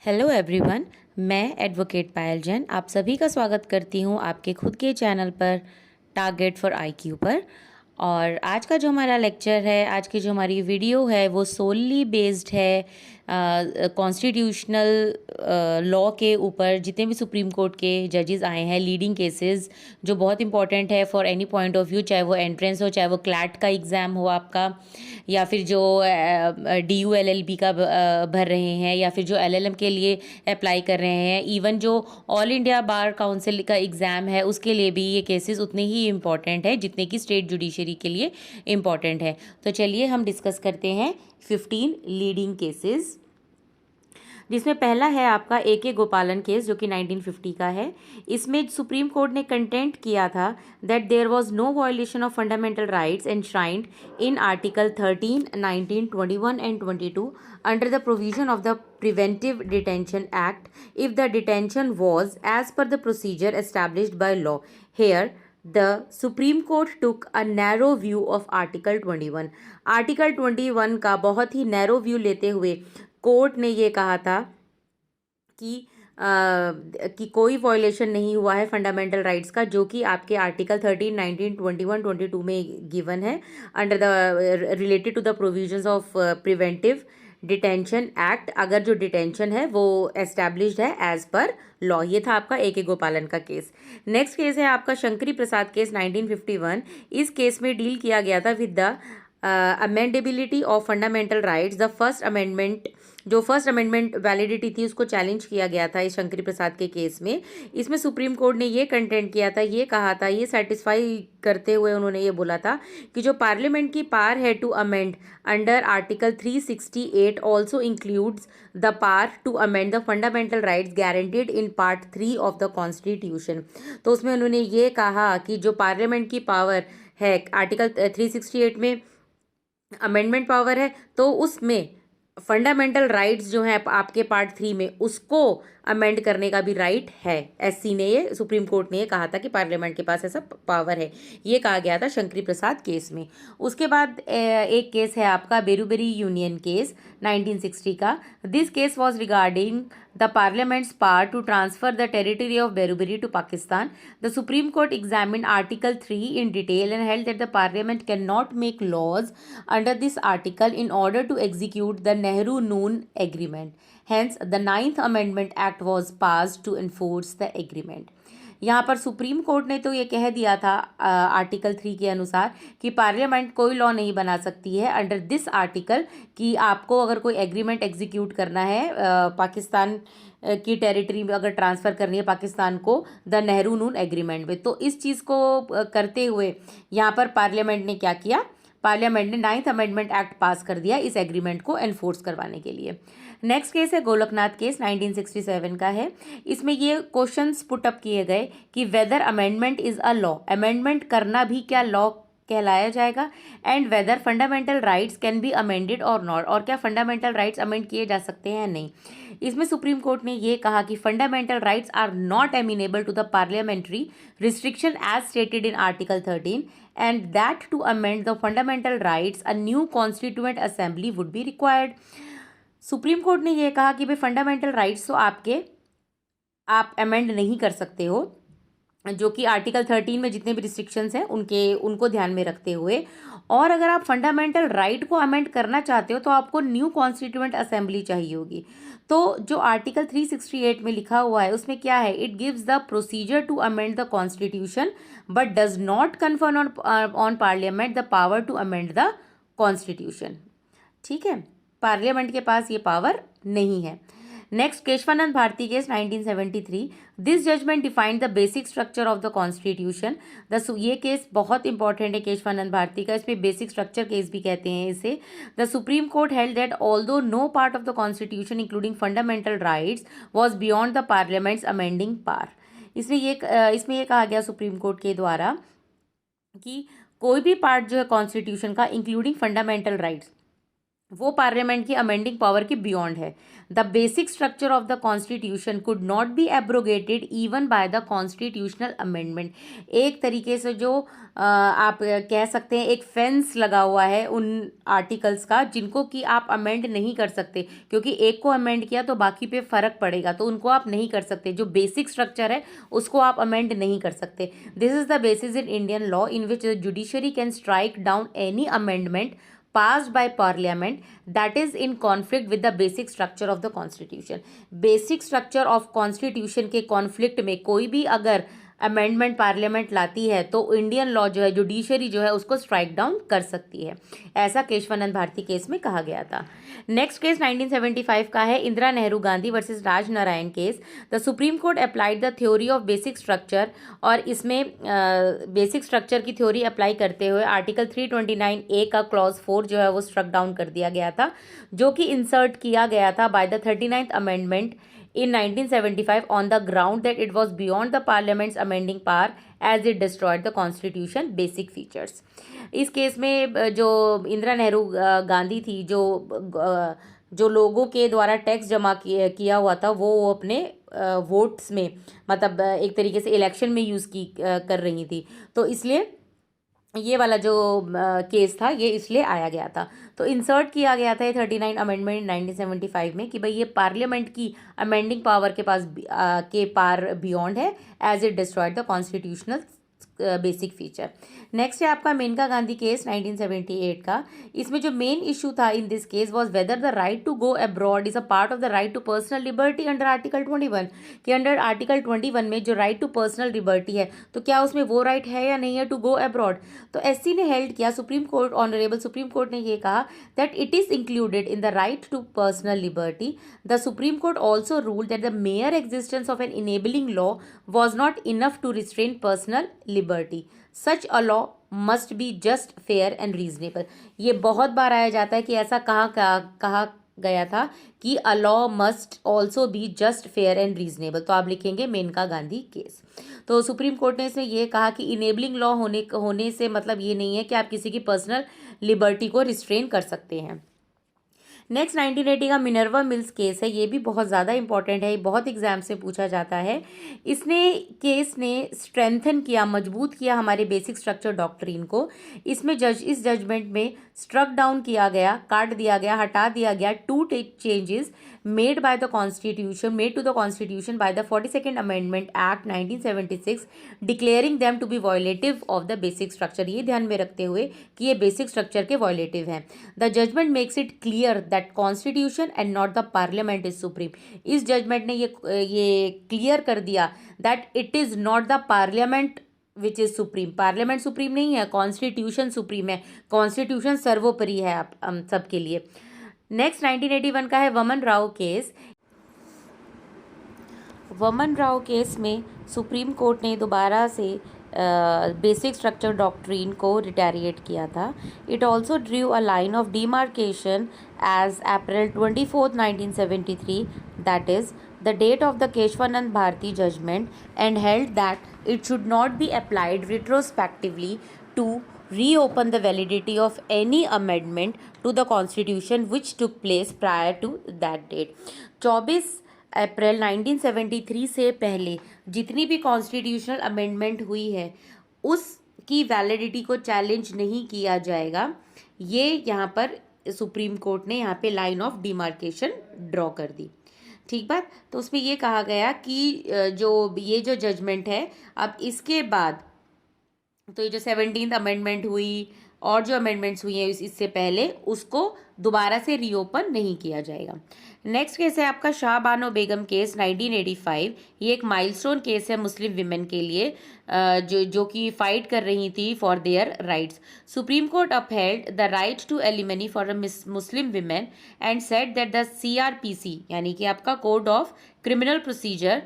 Hello everyone. मैं advocate पायल जैन आप सभी का स्वागत करती हूँ आपके खुद के चैनल पर टारगेट फॉर आईक्यू पर। और आज का जो हमारा लेक्चर है, आज की जो हमारी वीडियो है, वो सोलली बेस्ड है कॉन्स्टिट्यूशनल लॉ के ऊपर। जितने भी सुप्रीम कोर्ट के जजेस आए हैं, लीडिंग केसेस जो बहुत इंपॉर्टेंट है for any point of view, चाहे वो एंट्रेंस हो, चाहे वो क्लैट का एग्ज़ाम हो आपका, या फिर जो DU LLB का भर रहे हैं, या फिर जो LLM के लिए अप्लाई कर रहे हैं, इवन जो ऑल इंडिया बार काउंसिल का एग्ज़ाम है उसके लिए भी ये केसेस उतने ही इम्पॉर्टेंट है जितने कि स्टेट जुडिशरी के लिए इम्पॉर्टेंट है। तो चलिए हम डिस्कस करते हैं 15 लीडिंग केसेस, जिसमें पहला है आपका AK गोपालन केस जो कि 1950 का है। इसमें सुप्रीम कोर्ट ने कंटेंट किया था that there was no violation of fundamental rights enshrined in article 13, 19, 21 and 22 under the provision of the Preventive Detention Act if the detention was as per the procedure established by law. Here the Supreme Court took a narrow view of Article 21. Article 21 का बहुत ही narrow view लेते हुए court ने ये कहा था कि कि कोई वॉयलेशन नहीं हुआ है फंडामेंटल राइट्स का, जो कि आपके आर्टिकल 13, 19, 21, 22 में गिवन है under the related to the provisions of preventive detention act. अगर जो डिटेंशन है वो एस्टैब्लिश्ड है एज पर लॉ। ये था आपका AK गोपालन का केस। नेक्स्ट केस है आपका शंकरी प्रसाद केस 1951। इस केस में डील किया गया था with the amendability of fundamental rights. The first amendment, जो फर्स्ट अमेंडमेंट वैलिडिटी थी, उसको चैलेंज किया गया था इस शंकरी प्रसाद के केस में। इसमें सुप्रीम कोर्ट ने ये कंटेंट किया था, ये कहा था, ये सेटिस्फाई करते हुए उन्होंने ये बोला था कि जो पार्लियामेंट की पावर है to amend under article 368 also includes the power to amend the fundamental rights guaranteed in part 3 of the constitution. तो उसमें उन्होंने ये कहा कि जो पार्लियामेंट की पावर है आर्टिकल 368 में अमेंडमेंट पावर है, तो उसमें फंडामेंटल राइट्स जो है आपके पार्ट 3 में, उसको अमेंड करने का भी राइट है। SC ने, ये सुप्रीम कोर्ट ने ये कहा था कि पार्लियामेंट के पास ऐसा पावर है। ये कहा गया था शंकरी प्रसाद केस में। उसके बाद एक केस है आपका बेरूबेरी यूनियन केस 1960 का। This case was regarding the parliament's power to transfer the territory of Berubari to Pakistan. The supreme Court examined article 3 in detail and held that the parliament cannot make laws under this article in order to execute the Nehru-Noon Agreement. Hence, the 9th Amendment Act was passed to enforce the agreement. यहाँ पर supreme court ने तो ये कह दिया था article 3 के अनुसार कि पार्लियामेंट कोई लॉ नहीं बना सकती है अंडर दिस आर्टिकल, कि आपको अगर कोई एग्रीमेंट एग्जीक्यूट करना है पाकिस्तान की टेरिटरी में, अगर ट्रांसफ़र करनी है पाकिस्तान को द नेहरू नून एग्रीमेंट में। तो इस चीज़ को करते हुए यहाँ पर पार्लियामेंट ने क्या किया, पार्लियामेंट ने 9th अमेंडमेंट एक्ट पास कर दिया इस एग्रीमेंट को एनफोर्स करवाने के लिए। नेक्स्ट केस है गोलकनाथ केस 1967 का है। इसमें ये क्वेश्चंस पुट अप किए गए कि whether amendment is a law, amendment करना भी क्या लॉ कहलाया जाएगा, and whether fundamental rights can be amended और नॉट, और क्या फंडामेंटल राइट्स अमेंड किए जा सकते हैं नहीं। इसमें सुप्रीम कोर्ट ने ये कहा कि fundamental rights are not amenable to the parliamentary restriction as stated in article 13 and that to amend the fundamental rights a new constituent assembly would be required. Supreme court ने यह कहा कि भाई fundamental rights तो आप amend नहीं कर सकते हो, जो कि आर्टिकल 13 में जितने भी रिस्ट्रिक्शंस हैं उनको ध्यान में रखते हुए, और अगर आप फंडामेंटल राइट को अमेंड करना चाहते हो तो आपको न्यू कॉन्स्टिट्यूएंट असेंबली चाहिए होगी। तो जो आर्टिकल 368 में लिखा हुआ है उसमें क्या है, it gives the procedure to amend the constitution but does not confer on parliament the power to amend the constitution. ठीक है, पार्लियामेंट के पास ये पावर नहीं है। Next Kesavananda Bharati case 1973। This judgment defined the basic structure of the constitution. ये case बहुत important है केशवानंद भारती का, इसमें बेसिक स्ट्रक्चर केस भी कहते हैं इसे। The supreme court held that although no part of the constitution including fundamental rights was beyond the parliament's amending power. इसमें ये कहा गया सुप्रीम कोर्ट के द्वारा कि कोई भी पार्ट जो है कॉन्स्टिट्यूशन का इंक्लूडिंग फंडामेंटल राइट्स वो पार्लियामेंट की अमेंडिंग पावर के बियॉन्ड है। The basic structure of the constitution could not be abrogated even by the constitutional amendment. एक तरीके से जो आप कह सकते हैं एक फेंस लगा हुआ है उन आर्टिकल्स का जिनको कि आप अमेंड नहीं कर सकते, क्योंकि एक को अमेंड किया तो बाकी पे फर्क पड़ेगा, तो उनको आप नहीं कर सकते। जो बेसिक स्ट्रक्चर है उसको आप अमेंड नहीं कर सकते। This is the basis in Indian law in which the judiciary can strike down any amendment passed by parliament that is in conflict with the basic structure of the constitution। basic structure of constitution के conflict में कोई भी अगर amendment parliament लाती है तो Indian law जो है, जुडिशरी जो है, उसको स्ट्राइक डाउन कर सकती है। ऐसा केशवानंद भारती केस में कहा गया था। नेक्स्ट केस 1975 का है, Indira Nehru Gandhi versus Raj Narayan case. The supreme court applied the theory of basic structure, और इसमें बेसिक स्ट्रक्चर की थ्योरी अप्लाई करते हुए आर्टिकल 329A का क्लॉज 4 जो है वो स्ट्रक डाउन कर दिया गया था, जो कि इंसर्ट किया गया था by the 39th amendment in 1975 on the ground that it was beyond the parliament's amending power as it destroyed the constitution basic features। इस केस में जो इंदिरा नेहरू गांधी थी, जो लोगों के द्वारा टैक्स जमा किया हुआ था वो अपने वोट्स में, मतलब एक तरीके से इलेक्शन में यूज़ कर रही थी, तो इसलिए ये वाला जो केस था ये इसलिए आया गया था। तो इंसर्ट किया गया था ये 39 अमेंडमेंट 1975 में कि भाई ये पार्लियामेंट की अमेंडिंग पावर के पास के पार बियॉन्ड है as it destroyed the constitutional basic feature. Next है आपका मेनका गांधी केस 1978 का। इसमें जो मेन इशू था in this case was whether the right to go abroad is a part of the right to personal liberty under article 21। कि under article 21 में जो right to personal liberty है तो क्या उसमें वो राइट है या नहीं है टू गो अब्रॉड। तो एससी ने हेल्ड किया, supreme court, honourable supreme court ने ये कहा that it is included in the right to personal liberty. The supreme court also ruled that the mere existence of an enabling law was not enough to restrain personal liberty. Such a law must be just fair and reasonable. ये बहुत बार आया जाता है कि ऐसा कहा गया था कि अ law must also be just fair and reasonable, तो आप लिखेंगे मेनका गांधी केस। तो सुप्रीम कोर्ट ने इसमें यह कहा कि इनेबलिंग लॉ होने से मतलब ये नहीं है कि आप किसी की पर्सनल लिबर्टी को रिस्ट्रेन कर सकते हैं। नेक्स्ट 1980 का मिनर्वा मिल्स केस है, ये भी बहुत ज़्यादा इंपॉर्टेंट है, ये बहुत एग्जाम से पूछा जाता है। केस ने स्ट्रेंथन किया, मजबूत किया हमारे बेसिक स्ट्रक्चर डॉक्ट्रिन को। इसमें इस जजमेंट में स्ट्रक डाउन किया गया, काट दिया गया, हटा दिया गया 2 changes made to the constitution by the 42nd amendment act 1976 declaring them to be violative of the basic structure. ये ध्यान में रखते हुए कि ये बेसिक स्ट्रक्चर के वॉयलेटिव हैं। The judgment makes it clear that constitution and not the parliament is supreme. इस जजमेंट ने ये क्लियर कर दिया that it is not the parliament which is supreme. Parliament supreme नहीं है, कॉन्स्टिट्यूशन सुप्रीम है, कॉन्स्टिट्यूशन सर्वोपरि है आप सबके लिए। नेक्स्ट 1981 का है वमन राव केस। वमन राव केस में सुप्रीम कोर्ट ने दोबारा से बेसिक स्ट्रक्चर डॉक्ट्रीन को रिटेरिएट किया था। It also drew a line of demarcation as April 24, 1973, that is the date of the Keshwanand Bharati judgment, and held that it should not be applied retrospectively to reopen the validity of any amendment to the constitution which took place prior to that date। 24 अप्रैल 1973 से पहले जितनी भी constitutional amendment हुई है उसकी validity को challenge नहीं किया जाएगा। ये यहाँ पर सुप्रीम कोर्ट ने यहाँ पे लाइन ऑफ डिमार्केशन ड्रॉ कर दी। ठीक बात। तो उसमें ये कहा गया कि ये जो जजमेंट है अब इसके बाद, तो ये जो 17th अमेंडमेंट हुई और जो अमेंडमेंट्स हुई हैं इससे पहले, उसको दोबारा से रीओपन नहीं किया जाएगा। नेक्स्ट केस है आपका शाह बानो बेगम केस 1985। ये एक माइलस्टोन केस है मुस्लिम विमेन के लिए जो कि फाइट कर रही थी for their rights. Supreme court upheld the right to alimony for Muslim women and said that the CRPC यानी कि आपका code of criminal procedure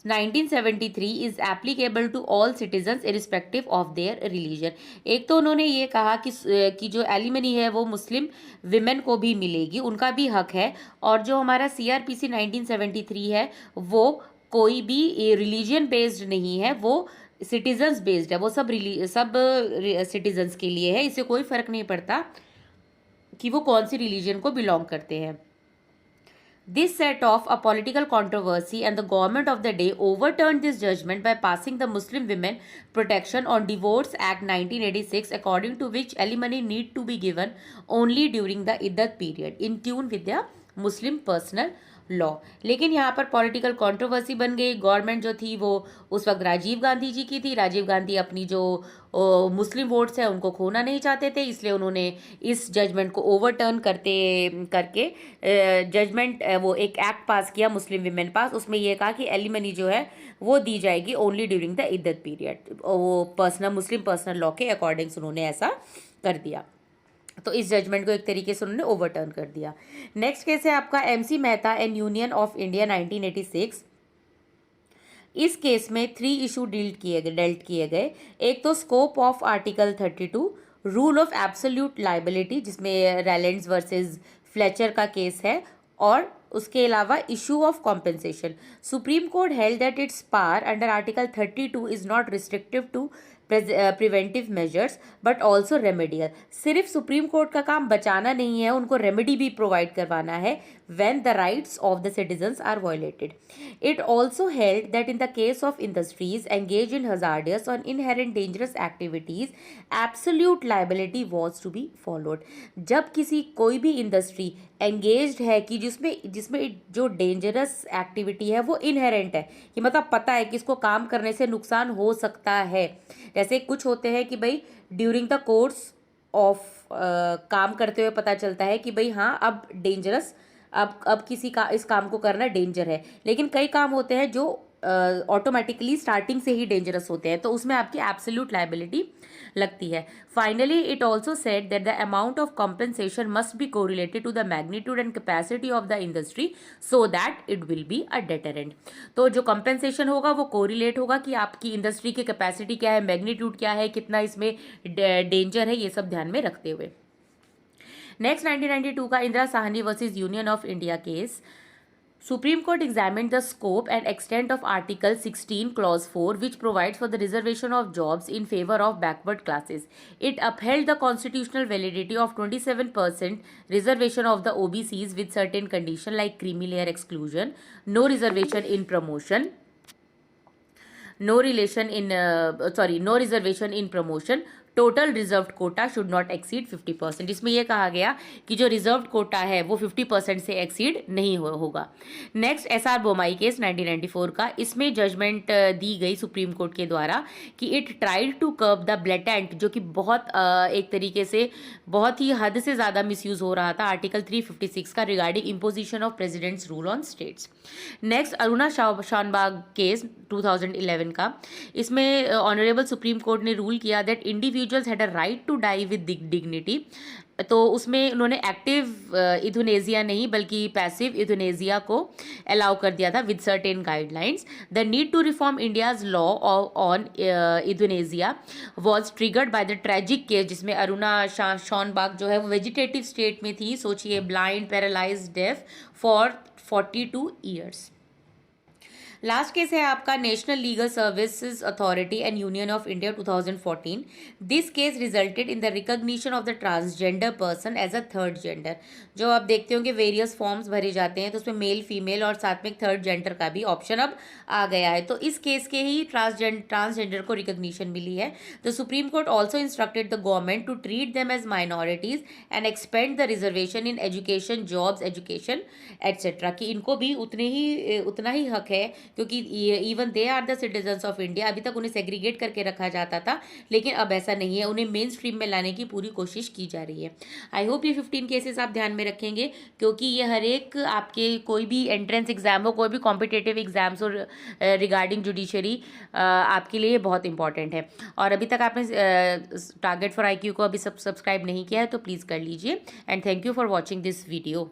1973 is applicable to all citizens irrespective of their religion. एक तो उन्होंने ये कहा कि जो एलिमनी है वो मुस्लिम विमेन को भी मिलेगी, उनका भी हक है, और जो हमारा CRPC 1973 है वो कोई भी रिलीजन बेस्ड नहीं है, वो सिटीजन्स बेस्ड है, वो सब सिटीजन्स के लिए है, इससे कोई फर्क नहीं पड़ता कि वो कौन सी रिलीजन को बिलोंग करते हैं। This set off a political controversy, and the government of the day overturned this judgment by passing the Muslim Women Protection on Divorce Act 1986, according to which alimony need to be given only during the iddat period, in tune with the Muslim personal law. लेकिन यहाँ पर political controversy बन गई। Government जो थी वो उस वक्त राजीव गांधी जी की थी। राजीव गांधी अपनी जो मुस्लिम वोट्स है उनको खोना नहीं चाहते थे, इसलिए उन्होंने इस जजमेंट को ओवरटर्न करके जजमेंट वो एक एक्ट पास किया मुस्लिम विमेन पास। उसमें यह कहा कि एलिमनी जो है वो दी जाएगी ओनली ड्यूरिंग द इद्दत पीरियड। वो मुस्लिम पर्सनल लॉ के अकॉर्डिंग्स उन्होंने ऐसा कर दिया। तो इस जजमेंट को एक तरीके से उन्होंने ओवरटर्न कर दिया। नेक्स्ट केस है आपका MC Mehta and union of India 1986। इस केस में 3 इशू डेल्ट किए गए। एक तो scope of article 32, rule of absolute liability जिसमें रैलेंड्स वर्सेस फ्लेचर का केस है, और उसके अलावा issue of compensation. Supreme court held that its power under article 32 is not restrictive to preventive measures but also remedial. सिर्फ supreme court का काम बचाना नहीं है, उनको रेमेडी भी प्रोवाइड करवाना है when the rights of the citizens are violated. It also held that in the case of industries engaged in hazardous or inherent dangerous activities, absolute liability was to be followed. जब कोई भी industry engaged है कि जिसमें जो dangerous activity है वो inherent है, कि मतलब पता है कि इसको काम करने से नुकसान हो सकता है। जैसे कुछ होते हैं कि भाई ड्यूरिंग द कोर्स ऑफ काम करते हुए पता चलता है कि भाई हाँ अब डेंजरस, अब किसी का इस काम को करना डेंजर है। लेकिन कई काम होते हैं जो ऑटोमेटिकली स्टार्टिंग से ही डेंजरस होते हैं, तो उसमें आपकी एब्सोल्यूट लायबिलिटी लगती है। Finally it also said that the amount of compensation must be correlated to the magnitude and capacity of the industry so that it will be a deterrent. तो जो कॉम्पेंसेशन होगा वो कोरिलेट होगा कि आपकी industry की कैपेसिटी क्या है, मैग्नीट्यूड क्या है, कितना इसमें डेंजर है, ये सब ध्यान में रखते हुए। नेक्स्ट 1992 का Indira Sahni versus union of India case. Supreme Court examined the scope and extent of Article 16 Clause 4, which provides for the reservation of jobs in favor of backward classes. It upheld the constitutional validity of 27% reservation of the OBCs with certain conditions like creamy layer exclusion, no reservation in promotion, no reservation in promotion, total reserved quota should not exceed 50%। इसमें यह कहा गया कि जो reserved Kota है वो 50% से exceed नहीं होगा। नेक्स्ट SR बोमाई केस 1994 का। इसमें जजमेंट दी गई सुप्रीम कोर्ट के द्वारा कि it tried to curb the blatant, जो कि बहुत एक तरीके से बहुत ही हद से ज़्यादा मिसयूज हो रहा था, आर्टिकल 356 का regarding imposition of president's rule on states. Next Aruna Shanbaug case 2011 का। इसमें ऑनरेबल सुप्रीम कोर्ट ने रूल किया that individuals had a right to die with dignity. तो उसमें उन्होंने एक्टिव इथुनेजिया नहीं बल्कि पैसिव इथुनेजिया को अलाउ कर दिया था with certain guidelines. The need to reform India's law on euthanasia was triggered by the tragic case, जिसमें अरुणा शानबाग जो है वो वेजिटेटिव स्टेट में थी, सोचिए blind, paralysed, deaf for 42 years. Last case है आपका national legal services authority and union of India 2014। This case resulted in the recognition of the transgender person as a third gender. जो आप देखते होंगे various forms भरे जाते हैं तो उसमें मेल, फीमेल और साथ में थर्ड जेंडर का भी ऑप्शन अब आ गया है। तो इस केस के ही ट्रांसजेंडर को रिकॉग्निशन मिली है। तो supreme court also instructed the government to treat them as minorities and expand the reservation in education, jobs, education etcetera, कि इनको भी उतना ही हक है, क्योंकि even they are the citizens of India. अभी तक उन्हें सेग्रीगेट करके रखा जाता था, लेकिन अब ऐसा नहीं है, उन्हें मेन स्ट्रीम में लाने की पूरी कोशिश की जा रही है। आई होप ये 15 केसेस आप ध्यान में रखेंगे, क्योंकि ये हर एक आपके कोई भी एंट्रेंस एग्जाम हो, कोई भी कॉम्पिटेटिव एग्जाम्स हो रिगार्डिंग जुडिशरी, आपके लिए बहुत इंपॉर्टेंट है। और अभी तक आपने टारगेट फॉर IQ को अभी सब्सक्राइब नहीं किया है तो प्लीज़ कर लीजिए। And thank you for watching this video.